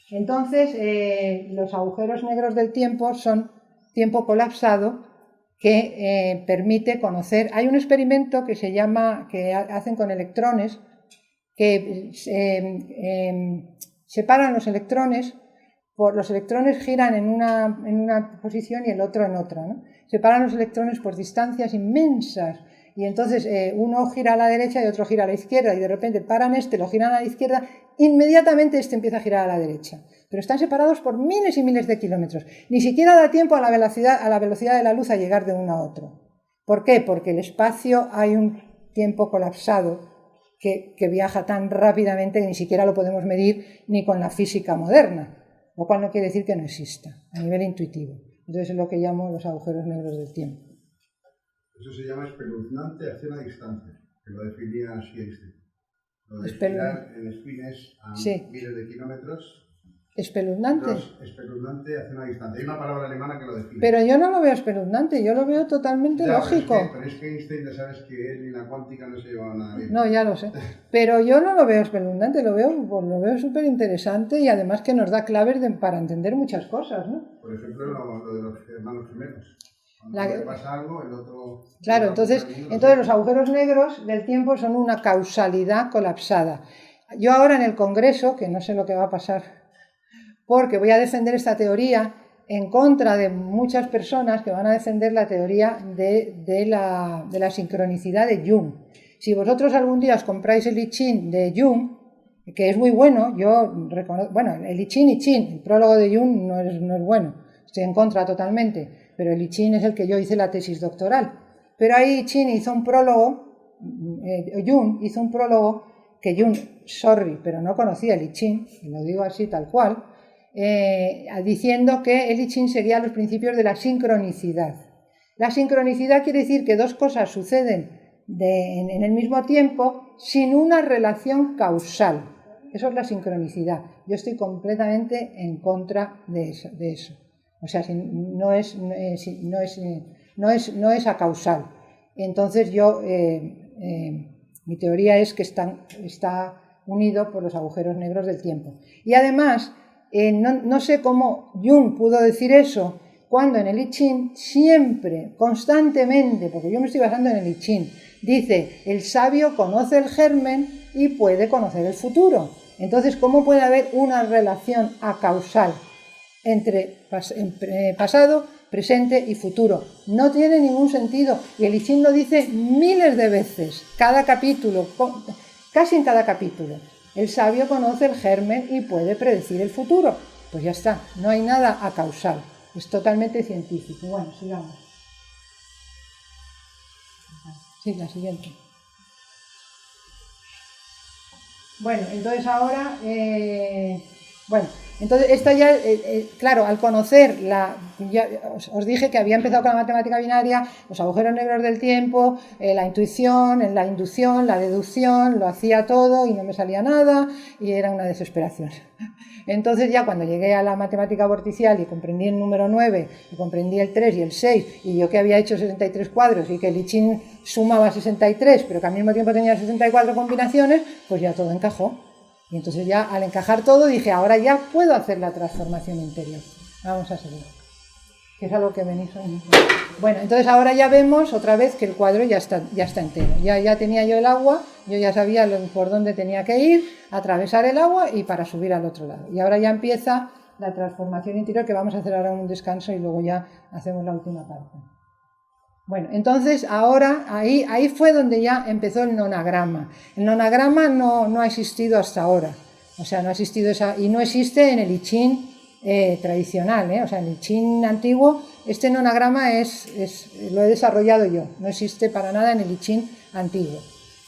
Entonces, los agujeros negros del tiempo son tiempo colapsado que permite conocer. Hay un experimento que hacen con electrones que separan los electrones. Los electrones giran en una posición y el otro en otra, ¿no? Separan los electrones por distancias inmensas. Y entonces uno gira a la derecha y otro gira a la izquierda y de repente paran lo giran a la izquierda, inmediatamente empieza a girar a la derecha. Pero están separados por miles y miles de kilómetros. Ni siquiera da tiempo a la velocidad de la luz a llegar de uno a otro. ¿Por qué? Porque el espacio hay un tiempo colapsado que viaja tan rápidamente que ni siquiera lo podemos medir ni con la física moderna, lo cual no quiere decir que no exista a nivel intuitivo. Entonces es lo que llamo los agujeros negros del tiempo. Eso se llama espeluznante acción a distancia, que lo definía así Einstein. Lo de girar en espines a miles de kilómetros. ¿Espeluznante? Espeluznante acción a distancia. Hay una palabra alemana que lo define. Pero yo no lo veo espeluznante, yo lo veo totalmente lógico. Pero es que Einstein, ya sabes que él y la cuántica no se llevaban nada bien. No, ya lo sé. Pero yo no lo veo espeluznante, lo veo súper interesante y además que nos da claves para entender muchas cosas, ¿no? Por ejemplo, lo de los hermanos gemelos. Cuando pasa algo, el otro... Claro, entonces los agujeros negros del tiempo son una causalidad colapsada. Yo ahora en el Congreso, que no sé lo que va a pasar, porque voy a defender esta teoría, en contra de muchas personas que van a defender la teoría de la sincronicidad de Jung. Si vosotros algún día os compráis el I Ching de Jung, que es muy bueno, yo reconozco, bueno, el I Ching, el prólogo de Jung no es bueno, estoy en contra totalmente, pero el I Ching es el que yo hice la tesis doctoral. Pero ahí Ching hizo un prólogo, Jung hizo un prólogo que Jung, sorry, pero no conocía el I Ching, y lo digo así tal cual, diciendo que el I Ching seguía los principios de la sincronicidad. La sincronicidad quiere decir que dos cosas suceden en el mismo tiempo sin una relación causal. Eso es la sincronicidad. Yo estoy completamente en contra de eso. O sea, no es acausal. Entonces mi teoría es que está unido por los agujeros negros del tiempo. Y además, no sé cómo Jung pudo decir eso cuando en el I Ching siempre, constantemente, porque yo me estoy basando en el I Ching, dice, el sabio conoce el germen y puede conocer el futuro. Entonces, ¿cómo puede haber una relación acausal entre pasado, presente y futuro? No tiene ningún sentido. Y el I Ching lo dice miles de veces, cada capítulo, casi en cada capítulo. El sabio conoce el germen y puede predecir el futuro. Pues ya está, no hay nada acausal. Es totalmente científico. Bueno, sigamos. Sí, la siguiente. Bueno, entonces ahora, entonces esta ya, claro, al conocer ya os dije que había empezado con la matemática binaria, los agujeros negros del tiempo, la intuición, la inducción, la deducción, lo hacía todo y no me salía nada y era una desesperación. Entonces ya cuando llegué a la matemática vorticial y comprendí el número 9 y comprendí el 3 y el 6 y yo que había hecho 63 cuadros y que el I Ching sumaba 63 pero que al mismo tiempo tenía 64 combinaciones, pues ya todo encajó. Y entonces ya al encajar todo dije, ahora ya puedo hacer la transformación interior. Vamos a seguir. Que es algo que venís hoy. Bueno, entonces ahora ya vemos otra vez que el cuadro ya está entero. Ya tenía yo el agua, yo ya sabía por dónde tenía que ir, atravesar el agua y para subir al otro lado. Y ahora ya empieza la transformación interior, que vamos a hacer ahora un descanso y luego ya hacemos la última parte. Bueno, entonces ahora ahí fue donde ya empezó el nonagrama. El nonagrama no ha existido hasta ahora. O sea, no ha existido y no existe en el I Ching tradicional, o sea, en el I Ching antiguo, este nonagrama lo he desarrollado yo, no existe para nada en el I Ching antiguo.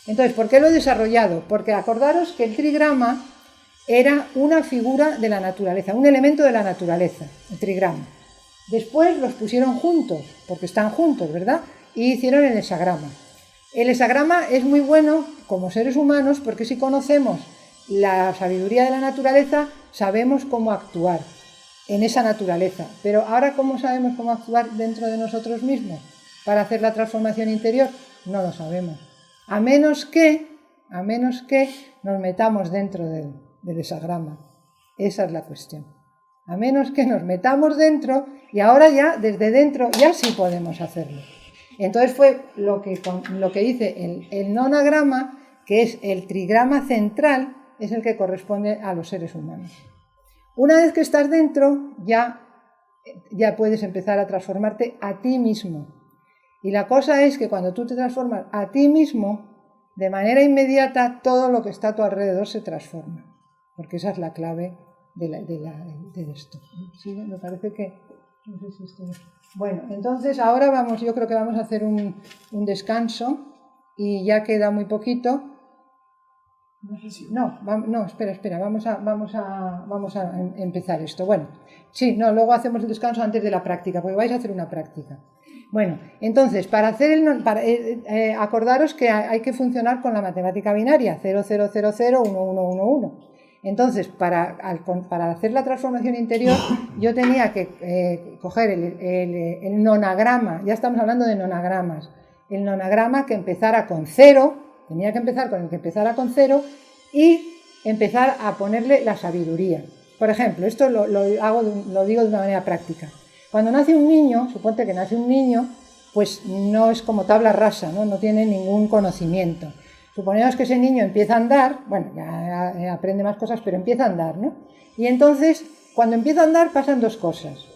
Entonces, ¿por qué lo he desarrollado? Porque acordaros que el trigrama era una figura de la naturaleza, un elemento de la naturaleza, el trigrama. Después los pusieron juntos, porque están juntos, ¿verdad? Y hicieron el hexagrama. El hexagrama es muy bueno como seres humanos porque si conocemos la sabiduría de la naturaleza, sabemos cómo actuar en esa naturaleza. Pero ahora, ¿cómo sabemos cómo actuar dentro de nosotros mismos para hacer la transformación interior? No lo sabemos. A menos que nos metamos dentro del hexagrama. Esa es la cuestión. A menos que nos metamos dentro y ahora ya, desde dentro, ya sí podemos hacerlo. Entonces fue lo que hice el nonagrama, que es el trigrama central, es el que corresponde a los seres humanos. Una vez que estás dentro, ya puedes empezar a transformarte a ti mismo. Y la cosa es que cuando tú te transformas a ti mismo, de manera inmediata, todo lo que está a tu alrededor se transforma. Porque esa es la clave de esto. ¿Sí? Me parece que... No sé si esto... Bueno, entonces ahora yo creo que vamos a hacer un descanso y ya queda muy poquito. No, espera, vamos a empezar esto. Bueno, sí, luego hacemos el descanso antes de la práctica, porque vais a hacer una práctica. Bueno, entonces, acordaros que hay que funcionar con la matemática binaria, 0, 0, 0, 0, 1, 1, 1, 1. Entonces, para hacer la transformación interior, yo tenía que coger el nonagrama, ya estamos hablando de nonagramas, el nonagrama que empezara con 0, tenía que empezar con el que empezara con 0 y empezar a ponerle la sabiduría. Por ejemplo, esto lo digo de una manera práctica. Cuando nace un niño, suponte que nace un niño, pues no es como tabla rasa, no tiene ningún conocimiento. Suponemos que ese niño empieza a andar, bueno, ya aprende más cosas, pero empieza a andar, ¿no? Y entonces, cuando empieza a andar, pasan dos cosas.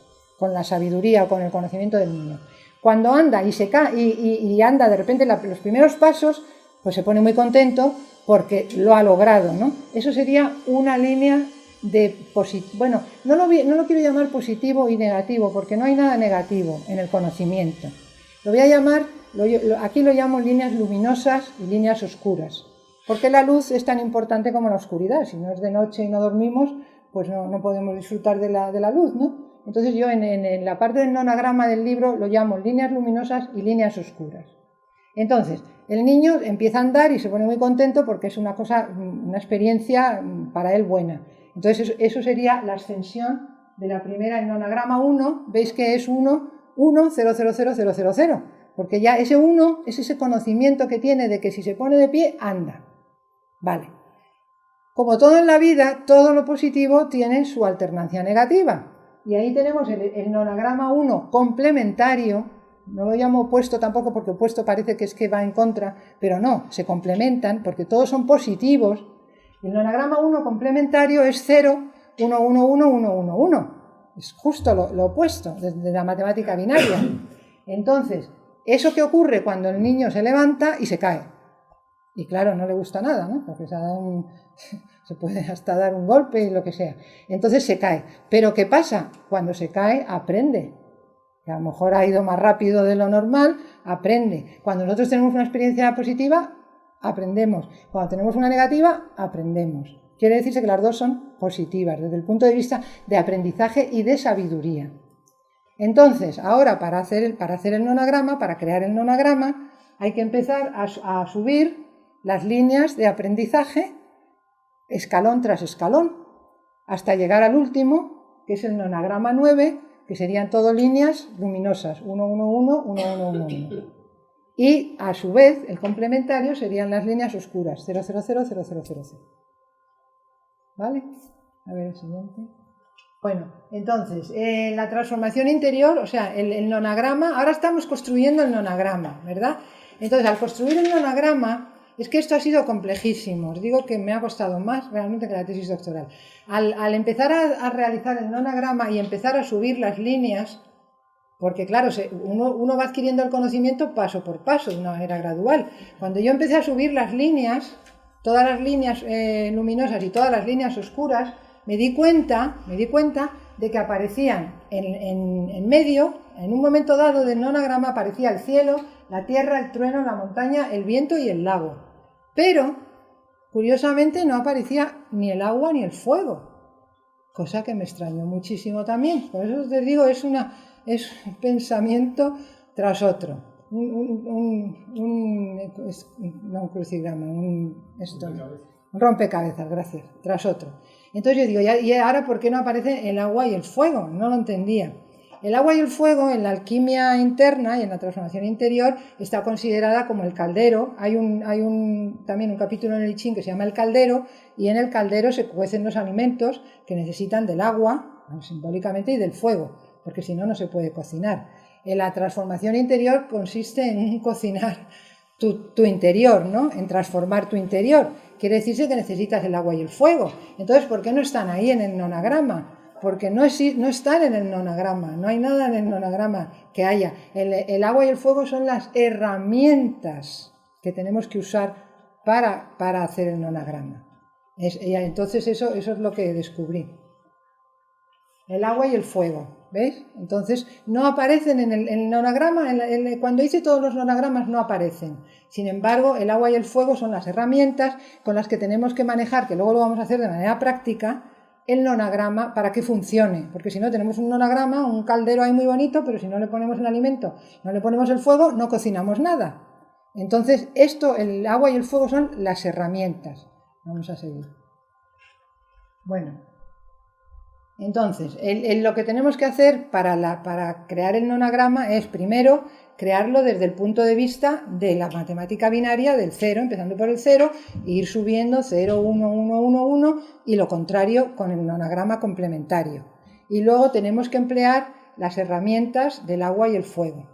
con la sabiduría o con el conocimiento del niño. Cuando anda y se cae y anda de repente los primeros pasos, pues se pone muy contento porque lo ha logrado, ¿no? Eso sería una línea de positivo. Bueno, no lo quiero llamar positivo y negativo, porque no hay nada negativo en el conocimiento. Lo voy a llamar, aquí lo llamo líneas luminosas y líneas oscuras. Porque la luz es tan importante como la oscuridad. Si no es de noche y no dormimos, pues no podemos disfrutar de la luz, ¿no? Entonces yo en la parte del nonagrama del libro lo llamo líneas luminosas y líneas oscuras. Entonces, el niño empieza a andar y se pone muy contento porque es una experiencia para él buena. Entonces eso sería la ascensión de la primera en nonagrama 1. Veis que es 1, 1, 0, 0, 0, 0, 0, 0. Porque ya ese 1 es ese conocimiento que tiene de que si se pone de pie, anda. Vale. Como todo en la vida, todo lo positivo tiene su alternancia negativa. Y ahí tenemos el nonagrama 1 complementario. No lo llamo opuesto tampoco porque opuesto parece que es que va en contra, pero no, se complementan porque todos son positivos. El nonagrama 1 complementario es 0, 1, 1, 1, 1, 1, 1. Es justo lo opuesto de la matemática binaria. Entonces, ¿eso qué ocurre cuando el niño se levanta y se cae? Y claro, no le gusta nada, ¿no? Porque se puede hasta dar un golpe y lo que sea. Entonces se cae. Pero ¿qué pasa? Cuando se cae, aprende. Que a lo mejor ha ido más rápido de lo normal, aprende. Cuando nosotros tenemos una experiencia positiva, aprendemos. Cuando tenemos una negativa, aprendemos. Quiere decirse que las dos son positivas desde el punto de vista de aprendizaje y de sabiduría. Entonces, ahora para hacer el nonagrama, para crear el nonagrama, hay que empezar a subir las líneas de aprendizaje escalón tras escalón, hasta llegar al último, que es el nonagrama 9, que serían todo líneas luminosas, 1, 1, 1, 1, 1, 1, 1. Y a su vez, el complementario serían las líneas oscuras, 0, 0, 0, 0, 0, 0, 0. ¿Vale? A ver el siguiente. Bueno, entonces, la transformación interior, o sea, el nonagrama, ahora estamos construyendo el nonagrama, ¿verdad? Entonces, al construir el nonagrama, es que esto ha sido complejísimo, os digo que me ha costado más realmente que la tesis doctoral. Al empezar a realizar el nonagrama y empezar a subir las líneas, porque claro, uno va adquiriendo el conocimiento paso por paso, de una manera gradual. Cuando yo empecé a subir las líneas, todas las líneas luminosas y todas las líneas oscuras, me di cuenta de que aparecían en medio, en un momento dado del nonagrama, aparecía el cielo, la tierra, el trueno, la montaña, el viento y el lago. Pero, curiosamente, no aparecía ni el agua ni el fuego, cosa que me extrañó muchísimo también. Por eso te digo, es un pensamiento tras otro. No un crucigrama, un rompecabezas, gracias, tras otro. Entonces yo digo, ¿y ahora por qué no aparece el agua y el fuego? No lo entendía. El agua y el fuego en la alquimia interna y en la transformación interior está considerada como el caldero. Hay también un capítulo en el I Ching que se llama el caldero, y en el caldero se cuecen los alimentos que necesitan del agua, simbólicamente, y del fuego, porque si no, no se puede cocinar. La transformación interior consiste en cocinar tu interior, ¿no? En transformar tu interior. Quiere decirse que necesitas el agua y el fuego. Entonces, ¿por qué no están ahí en el nonagrama? Porque no están en el nonagrama, no hay nada en el nonagrama que haya. El agua y el fuego son las herramientas que tenemos que usar para hacer el nonagrama. Entonces eso es lo que descubrí. El agua y el fuego, ¿veis? Entonces no aparecen en el nonagrama, cuando hice todos los nonagramas no aparecen. Sin embargo, el agua y el fuego son las herramientas con las que tenemos que manejar, que luego lo vamos a hacer de manera práctica, el nonagrama para que funcione, porque si no tenemos un nonagrama, un caldero ahí muy bonito, pero si no le ponemos el alimento, no le ponemos el fuego, no cocinamos nada. Entonces el agua y el fuego son las herramientas. Vamos a seguir. Bueno, entonces lo que tenemos que hacer para crear el nonagrama es primero crearlo desde el punto de vista de la matemática binaria del 0, empezando por el 0, e ir subiendo 0, 1, 1, 1, 1, y lo contrario con el nonagrama complementario. Y luego tenemos que emplear las herramientas del agua y el fuego.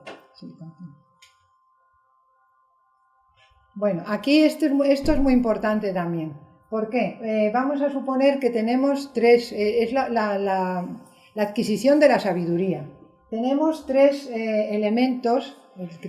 Bueno, aquí esto es muy importante también. ¿Por qué? Vamos a suponer que tenemos tres, es la adquisición de la sabiduría. tenemos tres elementos.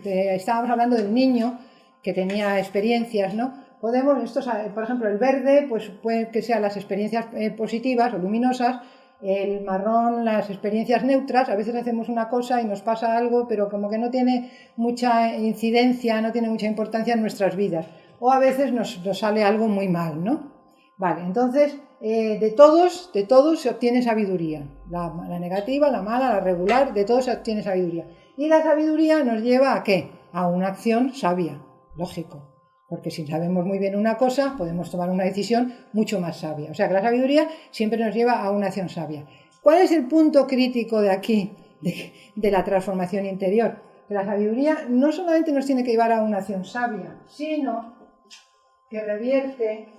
Estábamos hablando del niño que tenía experiencias, ¿no? Por ejemplo, el verde, pues puede que sean las experiencias positivas o luminosas, el marrón, las experiencias neutras. A veces hacemos una cosa y nos pasa algo, pero como que no tiene mucha incidencia, no tiene mucha importancia en nuestras vidas. O a veces nos sale algo muy mal, ¿no? Vale, entonces, de todos se obtiene sabiduría. La negativa, la mala, la regular, de todos se obtiene sabiduría. Y la sabiduría nos lleva ¿a qué? A una acción sabia, lógico. Porque si sabemos muy bien una cosa, podemos tomar una decisión mucho más sabia. O sea que la sabiduría siempre nos lleva a una acción sabia. ¿Cuál es el punto crítico de aquí, de la transformación interior? Que la sabiduría no solamente nos tiene que llevar a una acción sabia, sino que revierte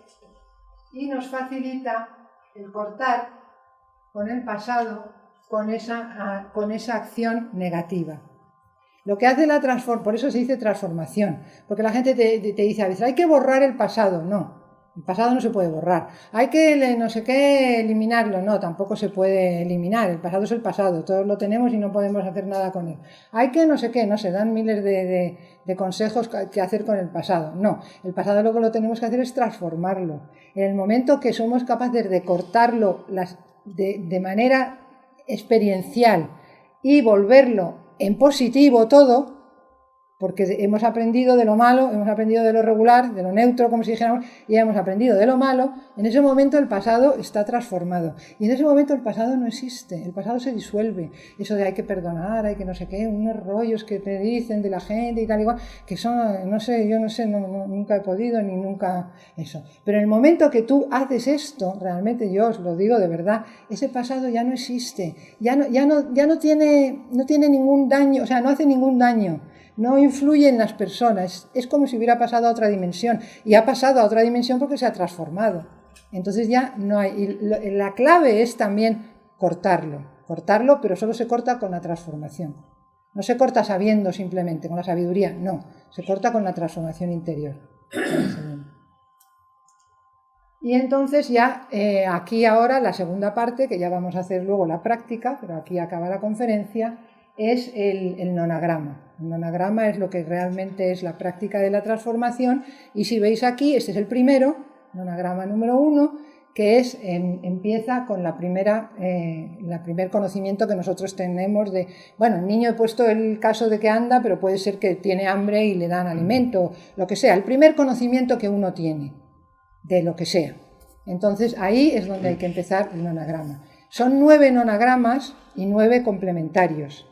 y nos facilita el cortar con el pasado, con esa acción negativa. Lo que hace la transformación, por eso se dice transformación, porque la gente te dice a veces, hay que borrar el pasado. No, el pasado no se puede borrar. Hay que no sé qué eliminarlo. No, tampoco se puede eliminar. El pasado es el pasado, todos lo tenemos y no podemos hacer nada con él. Hay que no sé qué, no se dan miles de consejos que hacer con el pasado. No, el pasado lo que lo tenemos que hacer es transformarlo. En el momento que somos capaces de cortarlo de manera experiencial y volverlo en positivo todo, porque hemos aprendido de lo malo, hemos aprendido de lo regular, de lo neutro, como si dijéramos, y hemos aprendido de lo malo, en ese momento el pasado está transformado. Y en ese momento el pasado no existe, el pasado se disuelve. Eso de hay que perdonar, hay que no sé qué, unos rollos que te dicen de la gente y tal igual, que son, no sé, yo no sé, nunca he podido ni nunca eso. Pero en el momento que tú haces esto, realmente yo os lo digo de verdad, ese pasado ya no existe, ya no tiene ningún daño, o sea, no hace ningún daño. No influye en las personas, es como si hubiera pasado a otra dimensión, y ha pasado a otra dimensión porque se ha transformado. Entonces ya no hay, y la clave es también cortarlo, pero solo se corta con la transformación. No se corta sabiendo simplemente, con la sabiduría, no, se corta con la transformación interior. Y entonces ya aquí ahora la segunda parte, que ya vamos a hacer luego la práctica, pero aquí acaba la conferencia, es el nonagrama. El nonagrama es lo que realmente es la práctica de la transformación, y si veis aquí, este es el primero, nonagrama número 1, que empieza con el primer conocimiento que nosotros tenemos de, bueno, el niño he puesto el caso de que anda, pero puede ser que tiene hambre y le dan alimento, lo que sea, el primer conocimiento que uno tiene de lo que sea. Entonces ahí es donde hay que empezar el nonagrama. Son 9 nonagramas y 9 complementarios,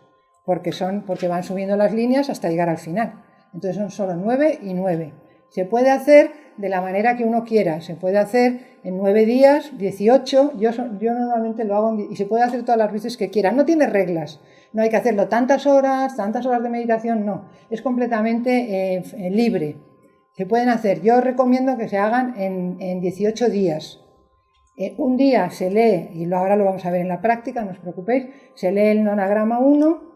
porque van subiendo las líneas hasta llegar al final. Entonces son solo 9 y 9. Se puede hacer de la manera que uno quiera, se puede hacer en 9 días, 18, yo normalmente lo hago y se puede hacer todas las veces que quiera, no tiene reglas, no hay que hacerlo tantas horas de meditación, no, es completamente libre. Se pueden hacer, yo recomiendo que se hagan en 18 días. Un día se lee, y ahora lo vamos a ver en la práctica, no os preocupéis, se lee el nonagrama 1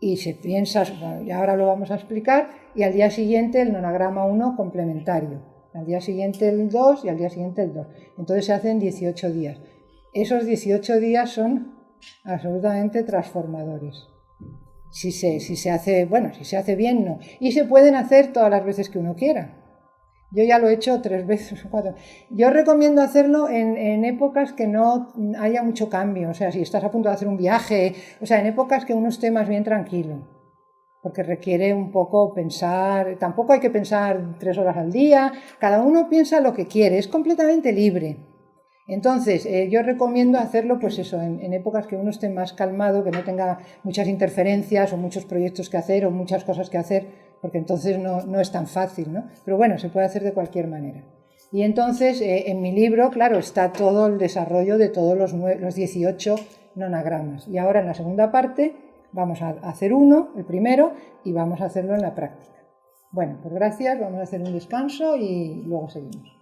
y se piensa, y ahora lo vamos a explicar, y al día siguiente el nonagrama 1 complementario, al día siguiente el 2 y al día siguiente el 2. Entonces se hacen 18 días. Esos 18 días son absolutamente transformadores. Si se hace bien, no. Y se pueden hacer todas las veces que uno quiera. Yo ya lo he hecho 3 veces o 4. Yo recomiendo hacerlo en épocas que no haya mucho cambio. O sea, si estás a punto de hacer un viaje, o sea, en épocas que uno esté más bien tranquilo. Porque requiere un poco pensar, tampoco hay que pensar 3 horas al día, cada uno piensa lo que quiere, es completamente libre. Entonces, yo recomiendo hacerlo, pues eso, en épocas que uno esté más calmado, que no tenga muchas interferencias o muchos proyectos que hacer o muchas cosas que hacer, porque entonces no es tan fácil, ¿no? Pero bueno, se puede hacer de cualquier manera. Y entonces, en mi libro, claro, está todo el desarrollo de todos los 18 nonagramas. Y ahora en la segunda parte vamos a hacer uno, el primero, y vamos a hacerlo en la práctica. Bueno, pues gracias, vamos a hacer un descanso y luego seguimos.